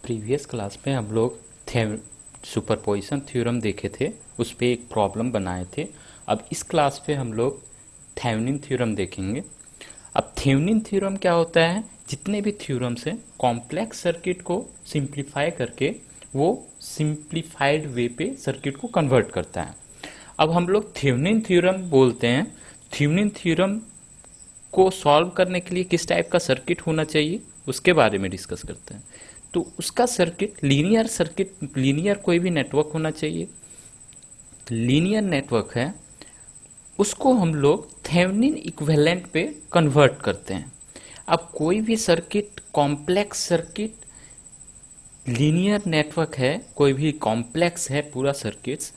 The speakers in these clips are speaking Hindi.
प्रीवियस क्लास में हम लोग सुपरपोजिशन थ्योरम देखे थे, उस पे एक प्रॉब्लम बनाए थे। अब इस क्लास पे हम लोग थेवेनिन थ्योरम देखेंगे। अब थेवेनिन थ्योरम क्या होता है, जितने भी थ्योरम्स हैं कॉम्प्लेक्स सर्किट को सिंप्लीफाई करके वो सिंप्लीफाइड वे पे सर्किट को कन्वर्ट करता है। अब हम लोग थेवेनिन थ्योरम बोलते हैं। थेवेनिन थ्योरम को सॉल्व करने के लिए किस टाइप का सर्किट होना चाहिए उसके बारे में डिस्कस करते हैं। तो उसका सर्किट लीनियर सर्किट, लीनियर कोई भी नेटवर्क होना चाहिए। लीनियर नेटवर्क है, उसको हम लोग थेवेनिन इक्विवेलेंट पे कन्वर्ट करते हैं। अब कोई भी circuit, complex circuit, linear network है, कोई भी कॉम्प्लेक्स है पूरा सर्किट्स,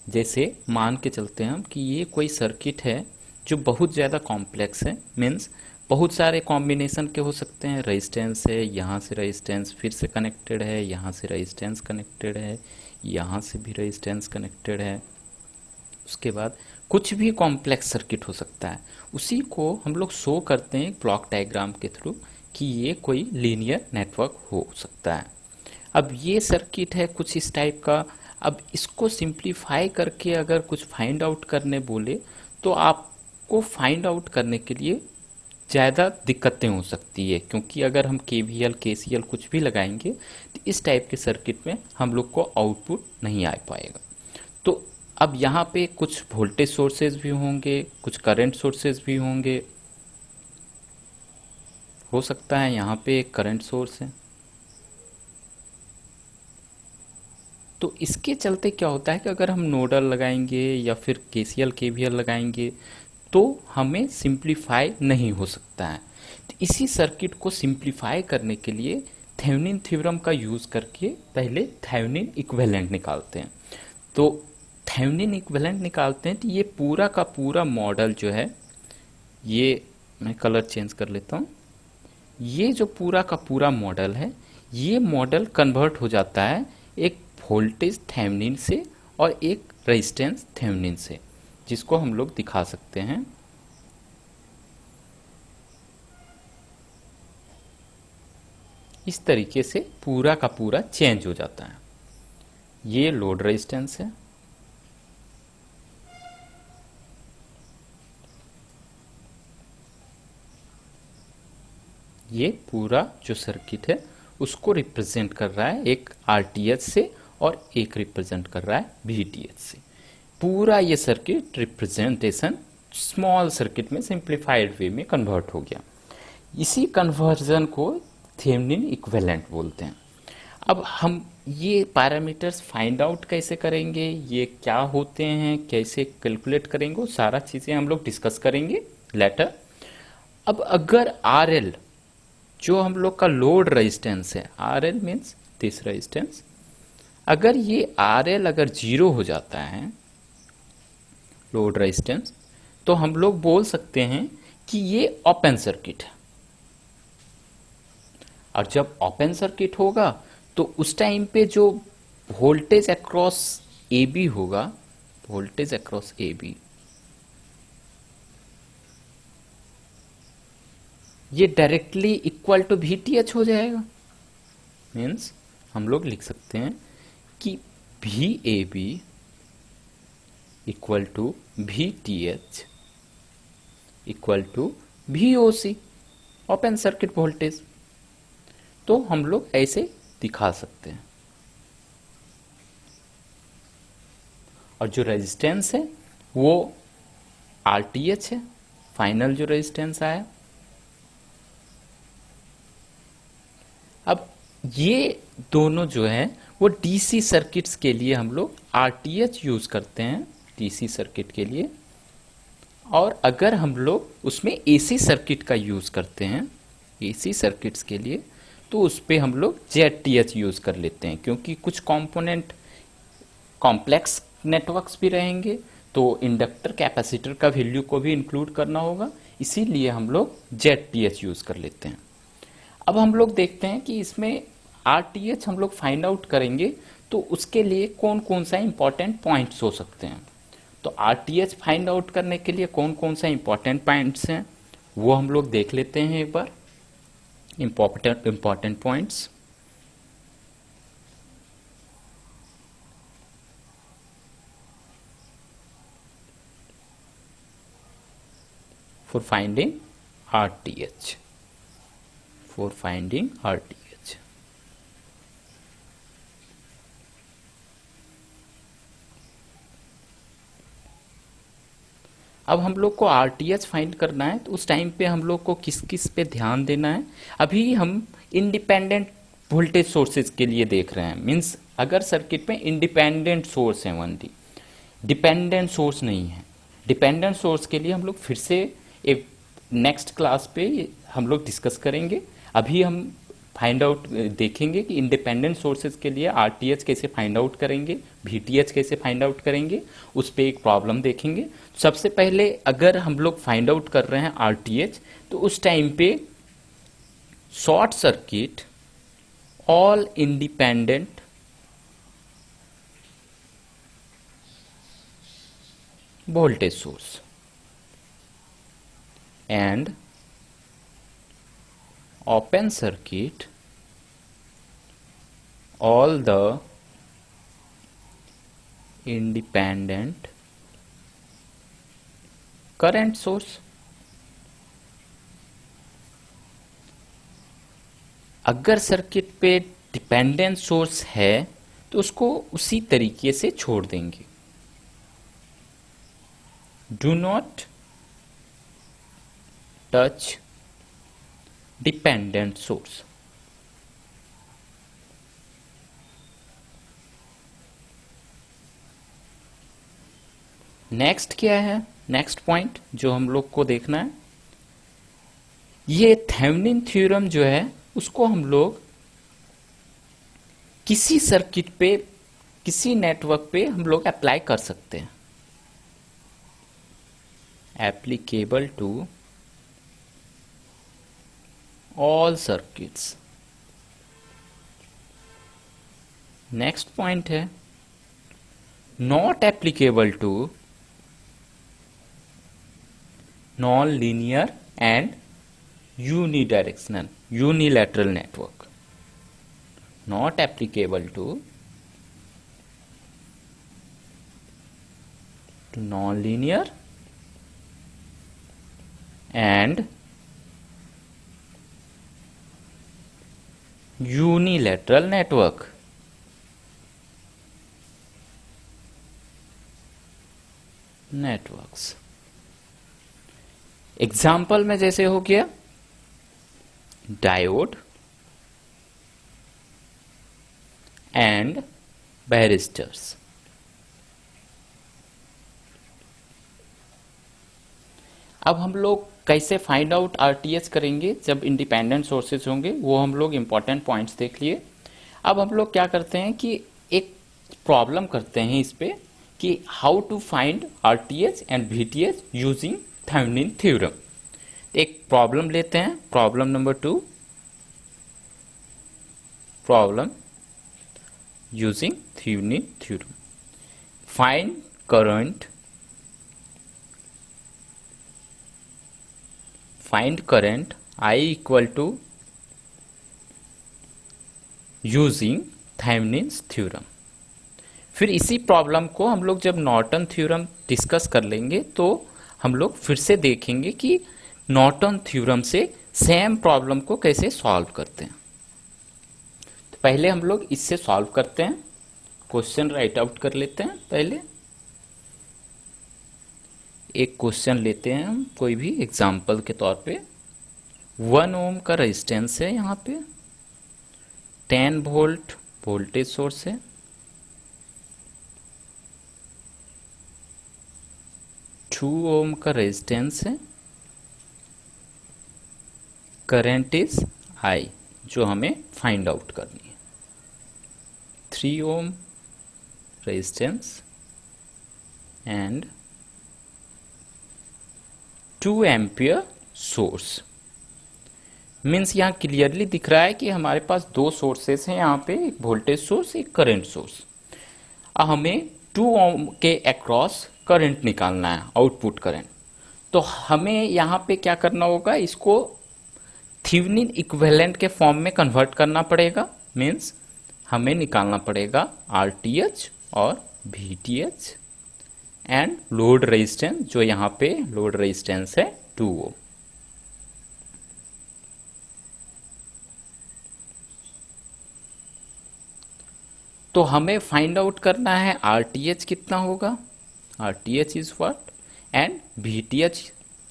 जैसे मान के चलते हैं हम कि ये कोई सर्किट है जो बहुत ज़्यादा कॉम्प्लेक्स है, मीन्स बहुत सारे कॉम्बिनेशन के हो सकते हैं। रेजिस्टेंस है, यहाँ से रेजिस्टेंस फिर से कनेक्टेड है, यहाँ से रेजिस्टेंस कनेक्टेड है, यहाँ से भी रेजिस्टेंस कनेक्टेड है। उसके बाद कुछ भी कॉम्प्लेक्स सर्किट हो सकता है, उसी को हम लोग शो करते हैं ब्लॉक डायग्राम के थ्रू कि ये कोई लीनियर नेटवर्क हो सकता है। अब ये सर्किट है कुछ इस टाइप का। अब इसको सिंप्लीफाई करके अगर कुछ फाइंड आउट करने बोले तो आपको फाइंड आउट करने के लिए ज़्यादा दिक्कतें हो सकती है, क्योंकि अगर हम केवीएल केसीएल कुछ भी लगाएंगे तो इस टाइप के सर्किट में हम लोग को आउटपुट नहीं आ पाएगा। तो अब यहाँ पे कुछ वोल्टेज सोर्सेज भी होंगे, कुछ करंट सोर्सेज भी होंगे। हो सकता है यहाँ पे एक करंट सोर्स है। तो इसके चलते क्या होता है कि अगर हम नोडल लगाएंगे या फिर केसीएल केवीएल लगाएंगे तो हमें सिंप्लीफाई नहीं हो सकता है। तो इसी सर्किट को सिंप्लीफाई करने के लिए थेवेनिन थ्योरम का यूज़ करके पहले थेवेनिन इक्विवेलेंट निकालते हैं। तो थेवेनिन इक्विवेलेंट निकालते हैं तो ये पूरा का पूरा मॉडल जो है, ये मैं कलर चेंज कर लेता हूँ। ये जो पूरा का पूरा मॉडल है, ये मॉडल कन्वर्ट हो जाता है एक वोल्टेज थेवेनिन से और एक रेजिस्टेंस थेवेनिन से, जिसको हम लोग दिखा सकते हैं। इस तरीके से पूरा का पूरा चेंज हो जाता है। ये लोड रेजिस्टेंस है, ये पूरा जो सर्किट है उसको रिप्रेजेंट कर रहा है एक आरटीएच से और एक रिप्रेजेंट कर रहा है वीटीएच से। पूरा ये सर्किट रिप्रेजेंटेशन स्मॉल सर्किट में सिंप्लीफाइड वे में कन्वर्ट हो गया। इसी कन्वर्जन को थेवेनिन इक्विवेलेंट बोलते हैं। अब हम ये पैरामीटर्स फाइंड आउट कैसे करेंगे, ये क्या होते हैं, कैसे कैलकुलेट करेंगे, वो सारा चीज़ें हम लोग डिस्कस करेंगे लेटर। अब अगर आरएल जो हम लोग का लोड रेजिस्टेंस है, आरएल मीन्स दिस रेजिस्टेंस, अगर ये आरएल अगर 0 हो जाता है लोड रेजिस्टेंस, तो हम लोग बोल सकते हैं कि ये ओपन सर्किट है। और जब ओपन सर्किट होगा तो उस टाइम पे जो वोल्टेज अक्रॉस ए बी होगा, वोल्टेज अक्रॉस ए बी, ये डायरेक्टली इक्वल टू वीटीएच हो जाएगा। मीन्स हम लोग लिख सकते हैं कि V A B equal to V T H equal to V O C, open circuit voltage. तो हम लोग ऐसे दिखा सकते हैं। और जो रेजिस्टेंस है वो आर टी एच है, फाइनल जो रेजिस्टेंस आया। अब ये दोनों जो है वो डीसी सर्किट्स के लिए हम लोग आरटीएच यूज़ करते हैं, डीसी सर्किट के लिए। और अगर हम लोग उसमें एसी सर्किट का यूज़ करते हैं, एसी सर्किट्स के लिए, तो उस पर हम लोग जेडटीएच यूज़ कर लेते हैं, क्योंकि कुछ कंपोनेंट कॉम्प्लेक्स नेटवर्क्स भी रहेंगे तो इंडक्टर कैपेसिटर का वैल्यू को भी इंक्लूड करना होगा, इसीलिए हम लोग जेडटीएच यूज़ कर लेते हैं। अब हम लोग देखते हैं कि इसमें आरटीएच हम लोग फाइंड आउट करेंगे तो उसके लिए कौन कौन सा इंपॉर्टेंट पॉइंट्स हो सकते हैं। तो आरटीएच फाइंड आउट करने के लिए कौन कौन सा इंपॉर्टेंट पॉइंट्स हैं वो हम लोग देख लेते हैं एक बार। Important points, for finding RTH. For finding RTH. अब हम लोग को RTH फाइंड करना है, तो उस टाइम पे हम लोग को किस किस पे ध्यान देना है? अभी हम इंडिपेंडेंट वोल्टेज सोर्सेज के लिए देख रहे हैं। मीन्स अगर सर्किट में इंडिपेंडेंट सोर्स है ओनली, डिपेंडेंट सोर्स नहीं है। डिपेंडेंट सोर्स के लिए हम लोग फिर से एक नेक्स्ट क्लास पे हम लोग डिस्कस करेंगे। अभी हम फाइंड आउट देखेंगे कि इंडिपेंडेंट सोर्सेज के लिए आरटीएच कैसे फाइंड आउट करेंगे, वीटीएच कैसे फाइंड आउट करेंगे, उस पर एक प्रॉब्लम देखेंगे। सबसे पहले अगर हम लोग फाइंड आउट कर रहे हैं आरटीएच, तो उस टाइम पे short circuit all independent voltage source and open circuit all the independent current source। अगर सर्किट पे डिपेंडेंट सोर्स है तो उसको उसी तरीके से छोड़ देंगे। Do not touch dependent source। Next क्या है? नेक्स्ट पॉइंट जो हम लोग को देखना है, ये थेवेनिन थ्योरम जो है उसको हम लोग किसी सर्किट पे, किसी नेटवर्क पे हम लोग अप्लाई कर सकते हैं। applicable to all circuits। Next point है not applicable to non linear and unidirectional unilateral network. Not applicable to non linear and unilateral network। Networks example में जैसे हो गया डायोड एंड बैरिस्टर्स। अब हम लोग कैसे फाइंड आउट आरटीएच करेंगे जब इंडिपेंडेंट सोर्सेज होंगे, वो हम लोग इंपॉर्टेंट पॉइंट्स देख लिए। अब हम लोग क्या करते हैं कि एक प्रॉब्लम करते हैं इस पे कि how to find RTH and VTH using Thevenin theorem. एक प्रॉब्लम लेते हैं, problem number 2, problem using Thevenin theorem. Find current, find current I equal to using Thevenin's theorem. फिर इसी प्रॉब्लम को हम लोग जब नॉर्टन थ्योरम डिस्कस कर लेंगे तो हम लोग फिर से देखेंगे कि नॉर्टन थ्योरम से सेम प्रॉब्लम को कैसे सॉल्व करते हैं। तो पहले हम लोग इससे सॉल्व करते हैं। क्वेश्चन राइट आउट कर लेते हैं। पहले एक क्वेश्चन लेते हैं हम कोई भी एग्जाम्पल के तौर पे। 1 ओम का रेजिस्टेंस है, यहाँ पे 10 वोल्ट वोल्टेज सोर्स है, 2 ओम का रेजिस्टेंस है, करंट इज I जो हमें फाइंड आउट करनी है। 3 ohm resistance and 2 ampere source. Means यहाँ क्लियरली दिख रहा है कि हमारे पास 2 सोर्सेस हैं, यहाँ पे एक वोल्टेज सोर्स, एक करंट सोर्स। अब हमें 2 ओम के अक्रॉस करंट निकालना है, आउटपुट करंट। तो हमें यहाँ पे क्या करना होगा, इसको थेवेनिन इक्विवेलेंट के फॉर्म में कन्वर्ट करना पड़ेगा। मीन्स हमें निकालना पड़ेगा आरटीएच और वीटीएच एंड लोड रेजिस्टेंस, जो यहाँ पे लोड रेजिस्टेंस है 2 ओम। तो हमें फाइंड आउट करना है RTH कितना होगा, RTH is what, and VTH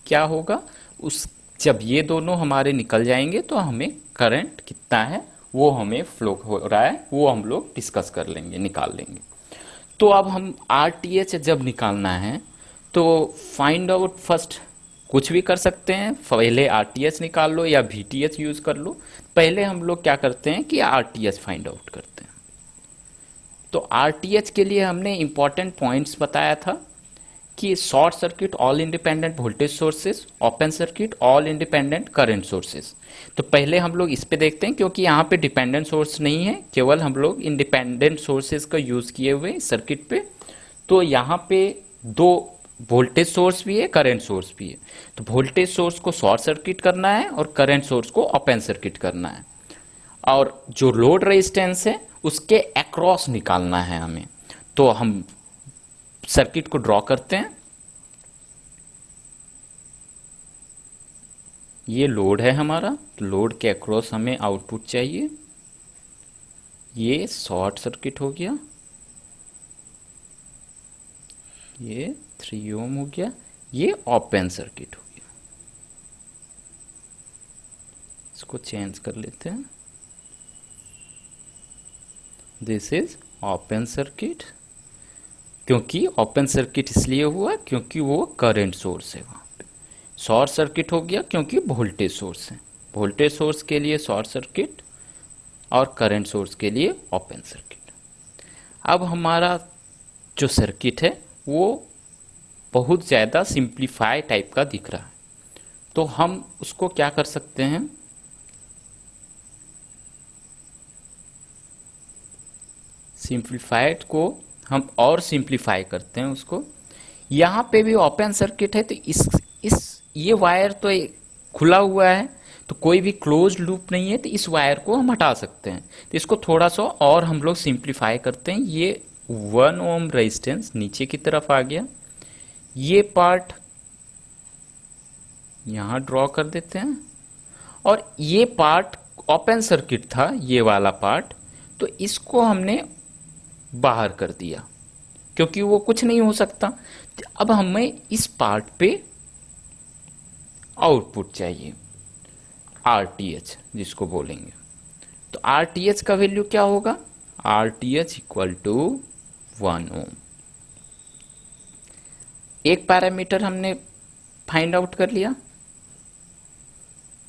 क्या होगा। उस जब ये दोनों हमारे निकल जाएंगे तो हमें करंट कितना है वो हमें फ्लो हो रहा है वो हम लोग डिस्कस कर लेंगे, निकाल लेंगे। तो अब हम RTH जब निकालना है तो फाइंड आउट फर्स्ट कुछ भी कर सकते हैं, पहले RTH निकाल लो या VTH यूज कर लो। पहले हम लोग क्या करते हैं कि RTH फाइंड आउट करते हैं। तो RTH के लिए हमने इंपॉर्टेंट पॉइंट्स बताया था कि short circuit all independent voltage sources, open circuit all independent current sources. तो पहले हम लोग इस पे देखते हैं, क्योंकि यहाँ पे डिपेंडेंट सोर्स नहीं है, केवल हम लोग इंडिपेंडेंट सोर्सेस का यूज किए हुए सर्किट पे। तो यहाँ पे दो वोल्टेज सोर्स भी है, करंट सोर्स भी है। तो वोल्टेज सोर्स को शॉर्ट सर्किट करना है और करंट सोर्स को ओपन सर्किट करना है, और जो लोड रेजिस्टेंस है उसके अक्रॉस निकालना है हमें। तो हम सर्किट को ड्रॉ करते हैं। ये लोड है हमारा, तो लोड के अक्रॉस हमें आउटपुट चाहिए। ये शॉर्ट सर्किट हो गया, ये 3 ओम हो गया, ये ओपन सर्किट हो गया। इसको चेंज कर लेते हैं, दिस इज ओपन सर्किट। क्योंकि ओपन सर्किट इसलिए हुआ क्योंकि वो करंट सोर्स है वहां पे। शॉर्ट सर्किट हो गया क्योंकि वोल्टेज सोर्स है, वोल्टेज सोर्स के लिए शॉर्ट सर्किट और करंट सोर्स के लिए ओपन सर्किट। अब हमारा जो सर्किट है वो बहुत ज़्यादा सिंप्लीफाई टाइप का दिख रहा है, तो हम उसको क्या कर सकते हैं, सिंप्लीफाइड को हम और सिंप्लीफाई करते हैं उसको। यहाँ पे भी ओपन सर्किट है, तो इस ये वायर तो खुला हुआ है, तो कोई भी क्लोज लूप नहीं है, तो इस वायर को हम हटा सकते हैं। तो इसको थोड़ा सा और हम लोग सिंप्लीफाई करते हैं। ये 1 ओम रेजिस्टेंस नीचे की तरफ आ गया, ये पार्ट यहाँ ड्रॉ कर देते हैं, और ये पार्ट ओपन सर्किट था, ये वाला पार्ट, तो इसको हमने बाहर कर दिया क्योंकि वो कुछ नहीं हो सकता। अब हमें इस पार्ट पे आउटपुट चाहिए, RTH जिसको बोलेंगे। तो RTH का वैल्यू क्या होगा, RTH इक्वल टू 1 ओम। एक पैरामीटर हमने फाइंड आउट कर लिया,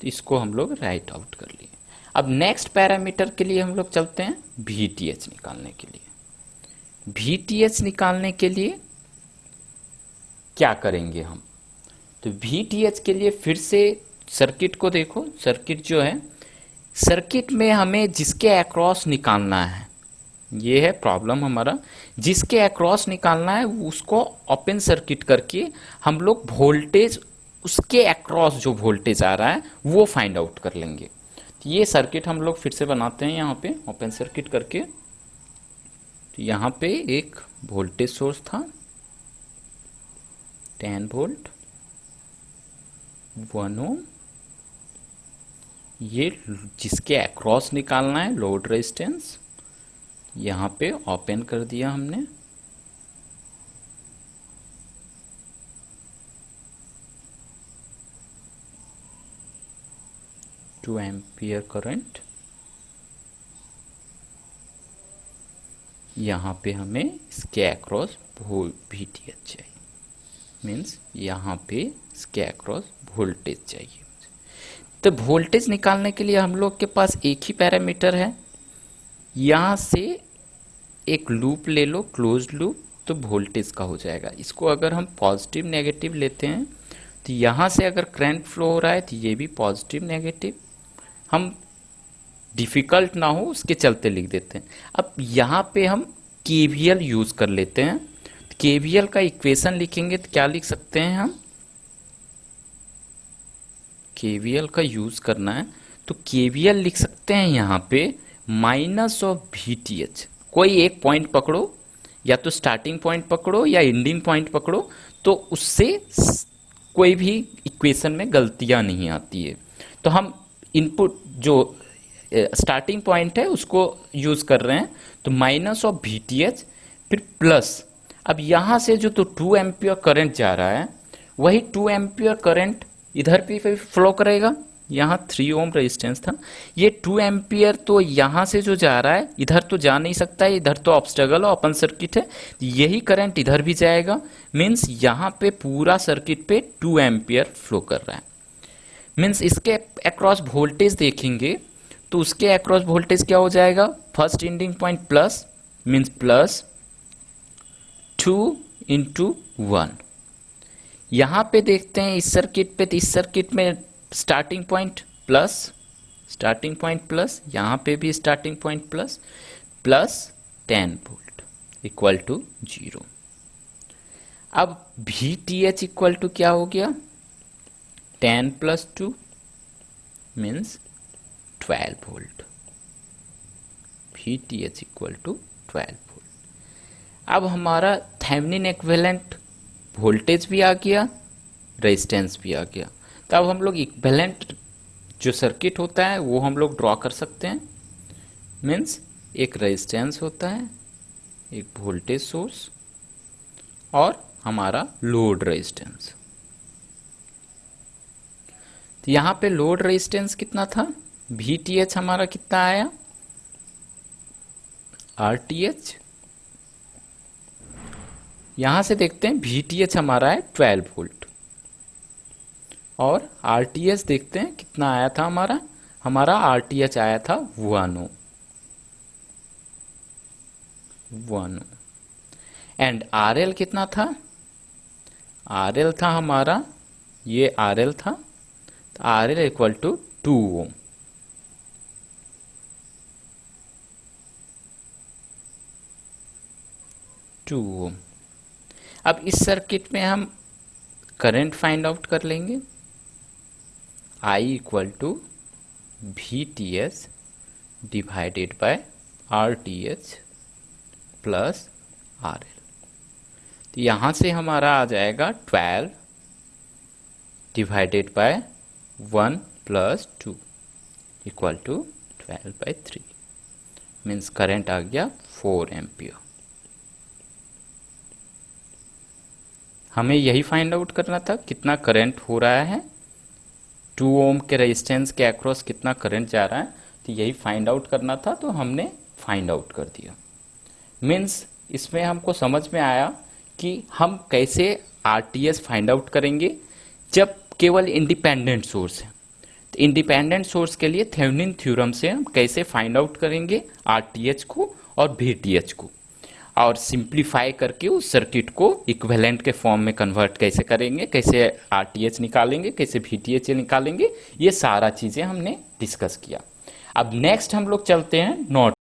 तो इसको हम लोग राइट आउट कर लिए। अब नेक्स्ट पैरामीटर के लिए हम लोग चलते हैं VTH निकालने के लिए। VTH निकालने के लिए क्या करेंगे हम, तो VTH के लिए फिर से सर्किट को देखो। सर्किट जो है, सर्किट में हमें जिसके अक्रॉस निकालना है, ये है प्रॉब्लम हमारा, जिसके अक्रॉस निकालना है उसको ओपन सर्किट करके हम लोग वोल्टेज, उसके अक्रॉस जो वोल्टेज आ रहा है वो फाइंड आउट कर लेंगे। तो ये सर्किट हम लोग फिर से बनाते हैं यहाँ पे ओपन सर्किट करके। तो यहाँ पे एक वोल्टेज सोर्स था 10 वोल्ट, 1 ओम, ये जिसके अक्रॉस निकालना है लोड रेजिस्टेंस, यहाँ पे ओपन कर दिया हमने। टू एम्पियर करंट, यहाँ पे हमें इसके अक्रॉस VTH चाहिए, मीन्स यहाँ पे इसके अक्रॉस वोल्टेज चाहिए। तो वोल्टेज निकालने के लिए हम लोग के पास एक ही पैरामीटर है, यहाँ से एक लूप ले लो, क्लोज लूप, तो वोल्टेज का हो जाएगा। इसको अगर हम पॉजिटिव नेगेटिव लेते हैं तो यहाँ से अगर करंट फ्लो हो रहा है तो ये भी पॉजिटिव नेगेटिव, हम डिफ़िकल्ट ना हो उसके चलते लिख देते हैं। अब यहाँ पे हम KVL यूज़ कर लेते हैं। तो KVL का इक्वेशन लिखेंगे तो क्या लिख सकते हैं हम, KVL का यूज़ करना है तो KVL लिख सकते हैं यहाँ पे माइनस ऑफ VTH। कोई एक पॉइंट पकड़ो, या तो स्टार्टिंग पॉइंट पकड़ो या एंडिंग पॉइंट पकड़ो, तो उससे कोई भी इक्वेशन में गलतियां नहीं आती है। तो हम इनपुट जो स्टार्टिंग पॉइंट है उसको यूज कर रहे हैं, तो माइनस ऑफ VTH फिर प्लस। अब यहाँ से जो तो 2 एम्पियर करंट जा रहा है वही 2 एम्पियर करंट इधर भी फ्लो करेगा। यहाँ 3 ओम रेजिस्टेंस था, ये 2 एम्पियर तो यहाँ से जो जा रहा है इधर तो जा नहीं सकता है, इधर तो ऑब्स्टेकल और ओपन सर्किट है, यही करंट इधर भी जाएगा। मीन्स यहाँ पे पूरा सर्किट पे 2 एम्पियर फ्लो कर रहा है। मीन्स इसके अक्रॉस वोल्टेज देखेंगे तो उसके अक्रॉस वोल्टेज क्या हो जाएगा, first ending point plus, means plus 2 × 1। यहाँ पे देखते हैं इस सर्किट पे, तो इस सर्किट में स्टार्टिंग पॉइंट प्लस, यहाँ पे भी starting point plus, plus 10 volt equal to 0। अब VTH इक्वल टू क्या हो गया, 10 + 2 means 12 volt. VTH equal to 12 volt. अब हमारा थेवेनिन इक्विवेलेंट वोल्टेज भी आ गया, रेजिस्टेंस भी आ गया। तो अब हम लोग इक्विवेलेंट जो सर्किट होता है वो हम लोग ड्रॉ कर सकते हैं। मीन्स एक रेजिस्टेंस होता है, एक वोल्टेज सोर्स और हमारा लोड रेजिस्टेंस। तो यहाँ पे लोड रेजिस्टेंस कितना था, VTH हमारा कितना आया, RTH। यहां से देखते हैं VTH हमारा है 12 वोल्ट और RTH देखते हैं कितना आया था हमारा RTH आया था 1 ओम। एंड RL कितना था, RL था हमारा, ये RL था, तो RL इक्वल टू 2 ओम। अब इस सर्किट में हम करंट फाइंड आउट कर लेंगे, I equal to VTH divided by RTH plus RL। तो यहाँ से हमारा आ जाएगा 12 divided by 1 + 2 equal to 12/3 means current आ गया 4 एम्पियर। हमें यही फाइंड आउट करना था कितना करंट हो रहा है, 2 ओम के रेजिस्टेंस के अक्रॉस कितना करंट जा रहा है, तो यही फाइंड आउट करना था। तो हमने फाइंड आउट कर दिया। मीन्स इसमें हमको समझ में आया कि हम कैसे RTH फाइंड आउट करेंगे जब केवल इंडिपेंडेंट सोर्स है। तो इंडिपेंडेंट सोर्स के लिए थेवेनिन थ्योरम से हम कैसे फाइंड आउट करेंगे RTH को और VTH को, और सिंप्लीफाई करके उस सर्किट को इक्विवेलेंट के फॉर्म में कन्वर्ट कैसे करेंगे, कैसे RTH निकालेंगे, कैसे VTH निकालेंगे, ये सारा चीज़ें हमने डिस्कस किया। अब नेक्स्ट हम लोग चलते हैं नॉट